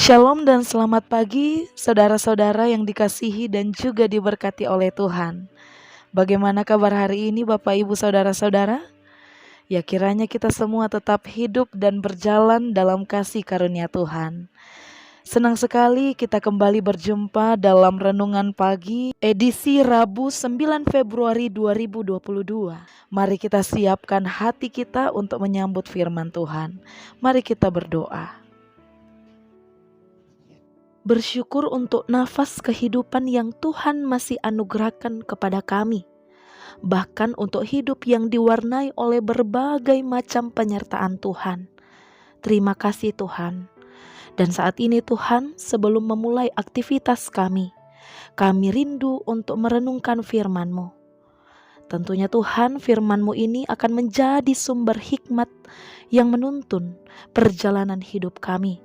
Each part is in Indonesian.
Shalom dan selamat pagi saudara-saudara yang dikasihi dan juga diberkati oleh Tuhan. Bagaimana kabar hari ini Bapak Ibu saudara-saudara? Ya, kiranya kita semua tetap hidup dan berjalan dalam kasih karunia Tuhan. Senang sekali kita kembali berjumpa dalam Renungan Pagi edisi Rabu 9 Februari 2022. Mari kita siapkan hati kita untuk menyambut firman Tuhan. Mari kita berdoa. Bersyukur untuk nafas kehidupan yang Tuhan masih anugerahkan kepada kami. Bahkan untuk hidup yang diwarnai oleh berbagai macam penyertaan Tuhan. Terima kasih Tuhan. Dan saat ini Tuhan, sebelum memulai aktivitas kami rindu untuk merenungkan firman-Mu. Tentunya Tuhan, firman-Mu ini akan menjadi sumber hikmat yang menuntun perjalanan hidup kami,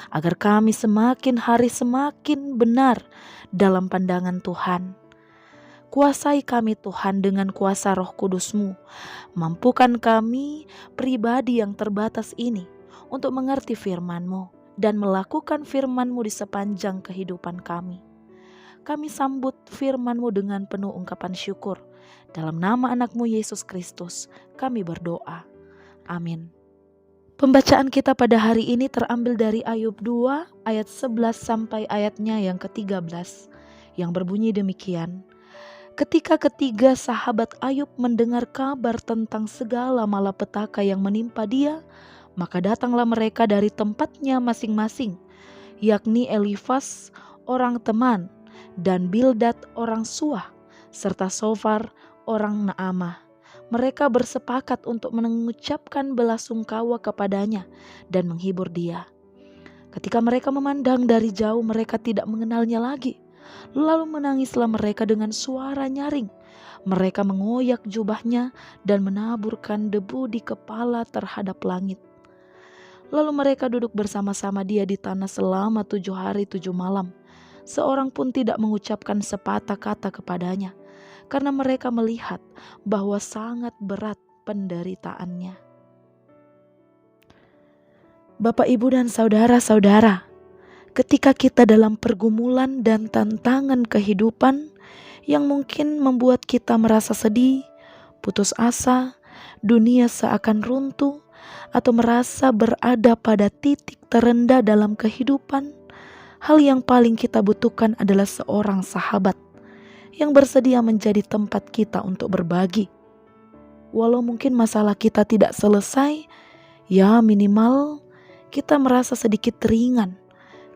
agar kami semakin hari semakin benar dalam pandangan Tuhan. Kuasai kami Tuhan dengan kuasa Roh Kudus-Mu. Mampukan kami pribadi yang terbatas ini untuk mengerti firman-Mu dan melakukan firman-Mu di sepanjang kehidupan kami. Kami sambut firman-Mu dengan penuh ungkapan syukur. Dalam nama anak-Mu Yesus Kristus kami berdoa. Amin. Pembacaan kita pada hari ini terambil dari Ayub 2 ayat 11 sampai ayatnya yang ke-13 yang berbunyi demikian. Ketika ketiga sahabat Ayub mendengar kabar tentang segala malapetaka yang menimpa dia, maka datanglah mereka dari tempatnya masing-masing, yakni Elifas orang Teman dan Bildad orang Suah serta Sofar orang Naamah. Mereka bersepakat untuk mengucapkan belasungkawa kepadanya dan menghibur dia. Ketika mereka memandang dari jauh, mereka tidak mengenalnya lagi. Lalu menangislah mereka dengan suara nyaring. Mereka mengoyak jubahnya dan menaburkan debu di kepala terhadap langit. Lalu mereka duduk bersama-sama dia di tanah selama 7 hari 7 malam. Seorang pun tidak mengucapkan sepatah kata kepadanya, karena mereka melihat bahwa sangat berat penderitaannya. Bapak, Ibu, dan saudara-saudara, ketika kita dalam pergumulan dan tantangan kehidupan yang mungkin membuat kita merasa sedih, putus asa, dunia seakan runtuh, atau merasa berada pada titik terendah dalam kehidupan, hal yang paling kita butuhkan adalah seorang sahabat yang bersedia menjadi tempat kita untuk berbagi. Walau mungkin masalah kita tidak selesai, ya minimal kita merasa sedikit ringan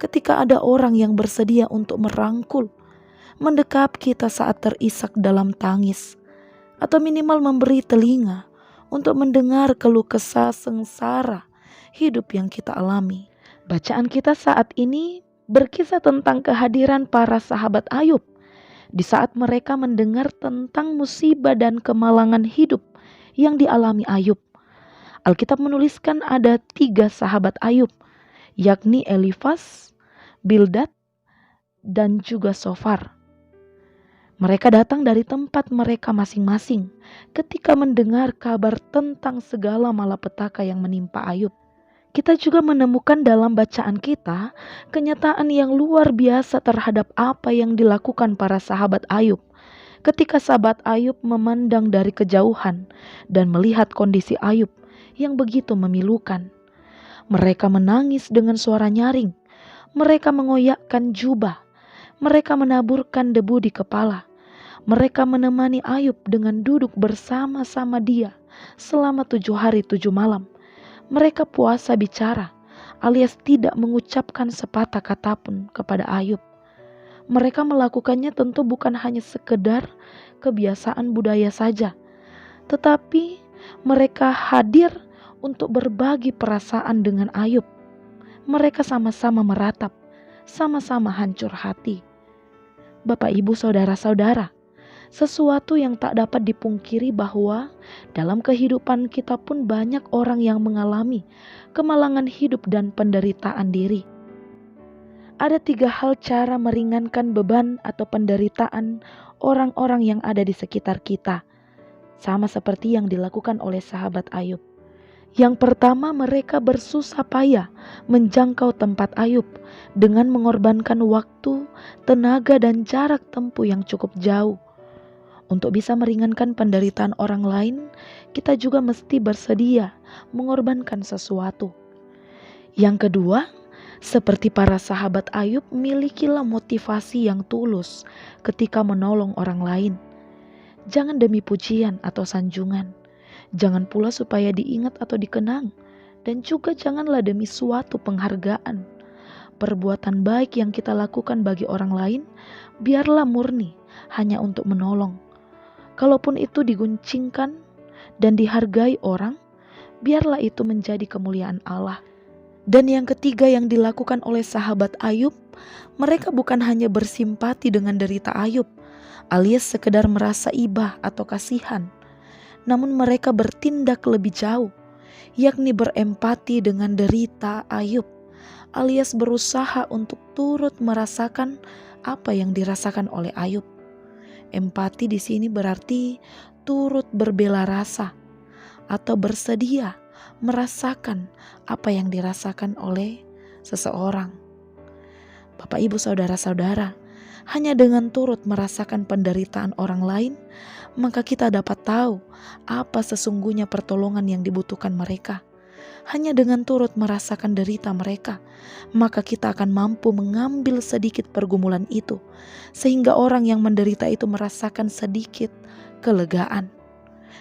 ketika ada orang yang bersedia untuk merangkul, mendekap kita saat terisak dalam tangis, atau minimal memberi telinga untuk mendengar keluh kesah sengsara hidup yang kita alami. Bacaan kita saat ini berkisah tentang kehadiran para sahabat Ayub di saat mereka mendengar tentang musibah dan kemalangan hidup yang dialami Ayub. Alkitab menuliskan ada 3 sahabat Ayub, yakni Elifas, Bildad, dan juga Sofar. Mereka datang dari tempat mereka masing-masing ketika mendengar kabar tentang segala malapetaka yang menimpa Ayub. Kita juga menemukan dalam bacaan kita kenyataan yang luar biasa terhadap apa yang dilakukan para sahabat Ayub. Ketika sahabat Ayub memandang dari kejauhan dan melihat kondisi Ayub yang begitu memilukan. Mereka menangis dengan suara nyaring. Mereka mengoyakkan jubah. Mereka menaburkan debu di kepala. Mereka menemani Ayub dengan duduk bersama-sama dia selama 7 hari 7 malam. Mereka puasa bicara, alias tidak mengucapkan sepatah kata pun kepada Ayub. Mereka melakukannya tentu bukan hanya sekedar kebiasaan budaya saja, tetapi mereka hadir untuk berbagi perasaan dengan Ayub. Mereka sama-sama meratap, sama-sama hancur hati. Bapak, Ibu, saudara-saudara, sesuatu yang tak dapat dipungkiri bahwa dalam kehidupan kita pun banyak orang yang mengalami kemalangan hidup dan penderitaan diri. Ada 3 hal cara meringankan beban atau penderitaan orang-orang yang ada di sekitar kita, sama seperti yang dilakukan oleh sahabat Ayub. Yang pertama, mereka bersusah payah menjangkau tempat Ayub dengan mengorbankan waktu, tenaga, dan jarak tempuh yang cukup jauh. Untuk bisa meringankan penderitaan orang lain, kita juga mesti bersedia mengorbankan sesuatu. Yang kedua, seperti para sahabat Ayub, milikilah motivasi yang tulus ketika menolong orang lain. Jangan demi pujian atau sanjungan. Jangan pula supaya diingat atau dikenang. Dan juga janganlah demi suatu penghargaan. Perbuatan baik yang kita lakukan bagi orang lain, biarlah murni hanya untuk menolong. Kalaupun itu diguncingkan dan dihargai orang, biarlah itu menjadi kemuliaan Allah. Dan yang ketiga yang dilakukan oleh sahabat Ayub, mereka bukan hanya bersimpati dengan derita Ayub, alias sekedar merasa iba atau kasihan. Namun mereka bertindak lebih jauh, yakni berempati dengan derita Ayub, alias berusaha untuk turut merasakan apa yang dirasakan oleh Ayub. Empati di sini berarti turut berbela rasa atau bersedia merasakan apa yang dirasakan oleh seseorang. Bapak, Ibu, saudara-saudara, hanya dengan turut merasakan penderitaan orang lain, maka kita dapat tahu apa sesungguhnya pertolongan yang dibutuhkan mereka. Hanya dengan turut merasakan derita mereka, maka kita akan mampu mengambil sedikit pergumulan itu, sehingga orang yang menderita itu merasakan sedikit kelegaan.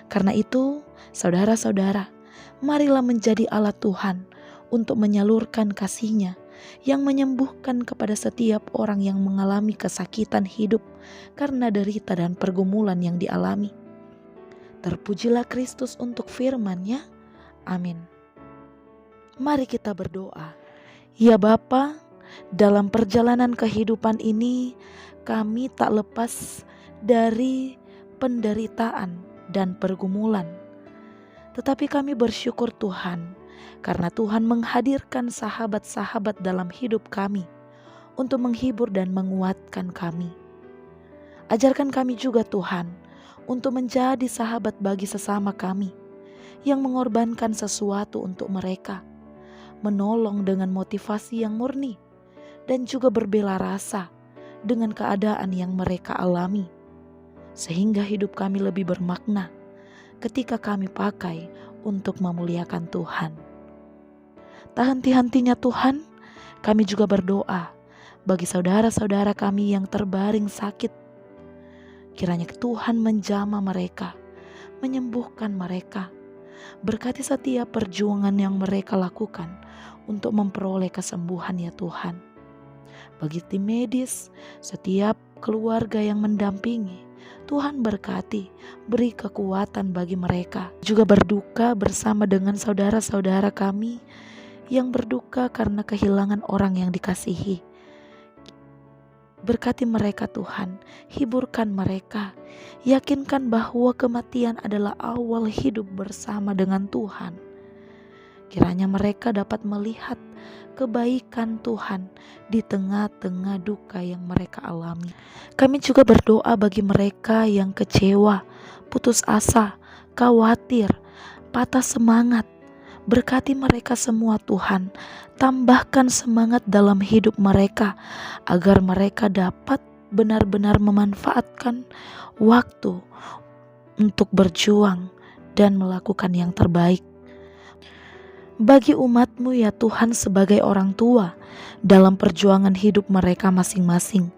Karena itu, saudara-saudara, marilah menjadi alat Tuhan untuk menyalurkan kasih-Nya yang menyembuhkan kepada setiap orang yang mengalami kesakitan hidup karena derita dan pergumulan yang dialami. Terpujilah Kristus untuk firman-Nya. Amin. Mari kita berdoa. Ya Bapa, dalam perjalanan kehidupan ini kami tak lepas dari penderitaan dan pergumulan. Tetapi kami bersyukur Tuhan, karena Tuhan menghadirkan sahabat-sahabat dalam hidup kami untuk menghibur dan menguatkan kami. Ajarkan kami juga Tuhan untuk menjadi sahabat bagi sesama kami yang mengorbankan sesuatu untuk mereka, menolong dengan motivasi yang murni, dan juga berbela rasa dengan keadaan yang mereka alami, sehingga hidup kami lebih bermakna ketika kami pakai untuk memuliakan Tuhan. Tak henti-hentinya Tuhan, kami juga berdoa bagi saudara-saudara kami yang terbaring sakit. Kiranya Tuhan menjamah mereka, menyembuhkan mereka. Berkati setiap perjuangan yang mereka lakukan untuk memperoleh kesembuhan ya Tuhan. Bagi tim medis, setiap keluarga yang mendampingi, Tuhan berkati, beri kekuatan bagi mereka. Juga berduka bersama dengan saudara-saudara kami yang berduka karena kehilangan orang yang dikasihi. Berkati mereka Tuhan, hiburkan mereka, yakinkan bahwa kematian adalah awal hidup bersama dengan Tuhan. Kiranya mereka dapat melihat kebaikan Tuhan di tengah-tengah duka yang mereka alami. Kami juga berdoa bagi mereka yang kecewa, putus asa, khawatir, patah semangat. Berkati mereka semua Tuhan, tambahkan semangat dalam hidup mereka agar mereka dapat benar-benar memanfaatkan waktu untuk berjuang dan melakukan yang terbaik. Bagi umat-Mu ya Tuhan sebagai orang tua dalam perjuangan hidup mereka masing-masing.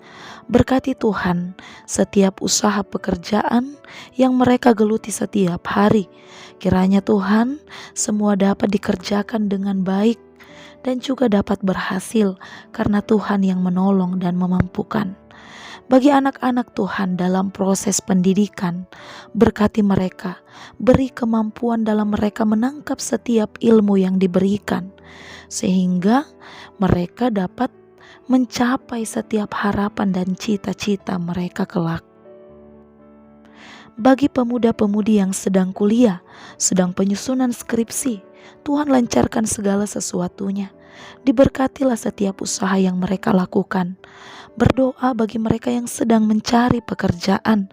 Berkati Tuhan setiap usaha pekerjaan yang mereka geluti setiap hari. Kiranya Tuhan semua dapat dikerjakan dengan baik dan juga dapat berhasil karena Tuhan yang menolong dan memampukan. Bagi anak-anak Tuhan dalam proses pendidikan, berkati mereka, beri kemampuan dalam mereka menangkap setiap ilmu yang diberikan, sehingga mereka dapat mencapai setiap harapan dan cita-cita mereka kelak. Bagi pemuda-pemudi yang sedang kuliah, sedang penyusunan skripsi, Tuhan lancarkan segala sesuatunya. Diberkatilah setiap usaha yang mereka lakukan. Berdoa bagi mereka yang sedang mencari pekerjaan.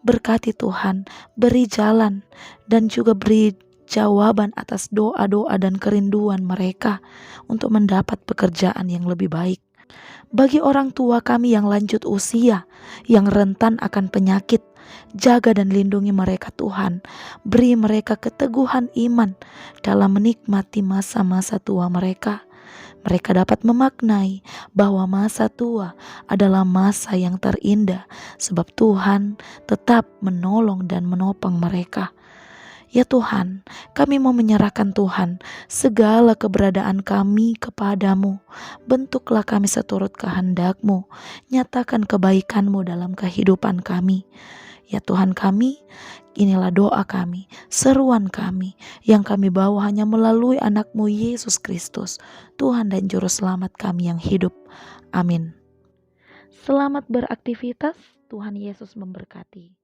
Berkati Tuhan, beri jalan dan juga beri jawaban atas doa-doa dan kerinduan mereka untuk mendapat pekerjaan yang lebih baik. Bagi orang tua kami yang lanjut usia, yang rentan akan penyakit, jaga dan lindungi mereka Tuhan. Beri mereka keteguhan iman dalam menikmati masa-masa tua mereka. Mereka dapat memaknai bahwa masa tua adalah masa yang terindah, sebab Tuhan tetap menolong dan menopang mereka. Ya Tuhan, kami mau menyerahkan Tuhan segala keberadaan kami kepadamu. Bentuklah kami seturut kehendak-Mu. Nyatakan kebaikan-Mu dalam kehidupan kami. Ya Tuhan kami, inilah doa kami, seruan kami yang kami bawa hanya melalui anak-Mu Yesus Kristus, Tuhan dan Juru Selamat kami yang hidup. Amin. Selamat beraktivitas, Tuhan Yesus memberkati.